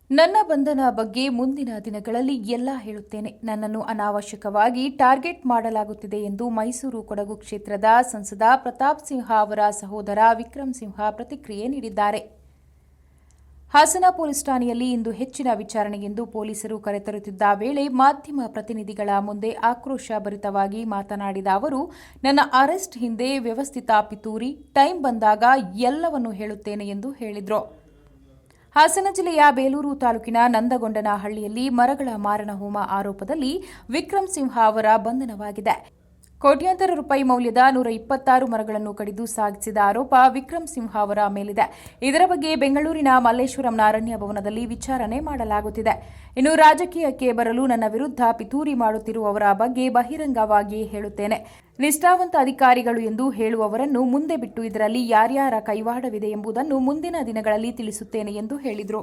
ನನ್ನ ಬಂಧನ ಬಗ್ಗೆ ಮುಂದಿನ ದಿನಗಳಲ್ಲಿ ಎಲ್ಲ ಹೇಳುತ್ತೇನೆ. ನನ್ನನ್ನು ಅನಾವಶ್ಯಕವಾಗಿ ಟಾರ್ಗೆಟ್ ಮಾಡಲಾಗುತ್ತಿದೆ ಎಂದು ಮೈಸೂರು ಕೊಡಗು ಕ್ಷೇತ್ರದ ಸಂಸದ ಪ್ರತಾಪ್ ಸಿಂಹ ಅವರ ಸಹೋದರ ವಿಕ್ರಮ್ ಸಿಂಹ ಪ್ರತಿಕ್ರಿಯೆ ನೀಡಿದ್ದಾರೆ. ಹಾಸನ ಪೊಲೀಸ್ ಠಾಣೆಯಲ್ಲಿ ಇಂದು ಹೆಚ್ಚಿನ ವಿಚಾರಣೆಗೆಂದು ಪೊಲೀಸರು ಕರೆತರುತ್ತಿದ್ದ ವೇಳೆ ಮಾಧ್ಯಮ ಪ್ರತಿನಿಧಿಗಳ ಮುಂದೆ ಆಕ್ರೋಶಭರಿತವಾಗಿ ಮಾತನಾಡಿದ ಅವರು, ನನ್ನ ಅರೆಸ್ಟ್ ಹಿಂದೆ ವ್ಯವಸ್ಥಿತ ಪಿತೂರಿ, ಟೈಮ್ ಬಂದಾಗ ಎಲ್ಲವನ್ನೂ ಹೇಳುತ್ತೇನೆ ಎಂದು ಹೇಳಿದರು. ಹಾಸನ ಜಿಲ್ಲೆಯ ಬೇಲೂರು ತಾಲೂಕಿನ ನಂದಗೊಂಡನಹಳ್ಳಿಯಲ್ಲಿ ಮರಗಳ ಮಾರಣ ಹೋಮ ಆರೋಪದಲ್ಲಿ ವಿಕ್ರಮ್ ಸಿಂಹ ಅವರ ಬಂಧನವಾಗಿದೆ. ಕೋಟ್ಯಾಂತರ ರೂಪಾಯಿ ಮೌಲ್ಯದ 126 ಮರಗಳನ್ನು ಕಡಿದು ಸಾಗಿಸಿದ ಆರೋಪ ವಿಕ್ರಮ್ ಸಿಂಹ ಅವರ ಮೇಲಿದೆ. ಇದರ ಬಗ್ಗೆ ಬೆಂಗಳೂರಿನ ಮಲ್ಲೇಶ್ವರಂನ ಅರಣ್ಯ ಭವನದಲ್ಲಿ ವಿಚಾರಣೆ ಮಾಡಲಾಗುತ್ತಿದೆ. ಇನ್ನು ರಾಜಕೀಯಕ್ಕೆ ಬರಲು ನನ್ನ ವಿರುದ್ಧ ಪಿತೂರಿ ಮಾಡುತ್ತಿರುವವರ ಬಗ್ಗೆ ಬಹಿರಂಗವಾಗಿಯೇ ಹೇಳುತ್ತೇನೆ. ನಿಷ್ಠಾವಂತ ಅಧಿಕಾರಿಗಳು ಎಂದು ಹೇಳುವವರನ್ನು ಮುಂದೆ ಬಿಟ್ಟು ಇದರಲ್ಲಿ ಯಾರ್ಯಾರ ಕೈವಾಡವಿದೆ ಎಂಬುದನ್ನು ಮುಂದಿನ ದಿನಗಳಲ್ಲಿ ತಿಳಿಸುತ್ತೇನೆ ಎಂದು ಹೇಳಿದರು.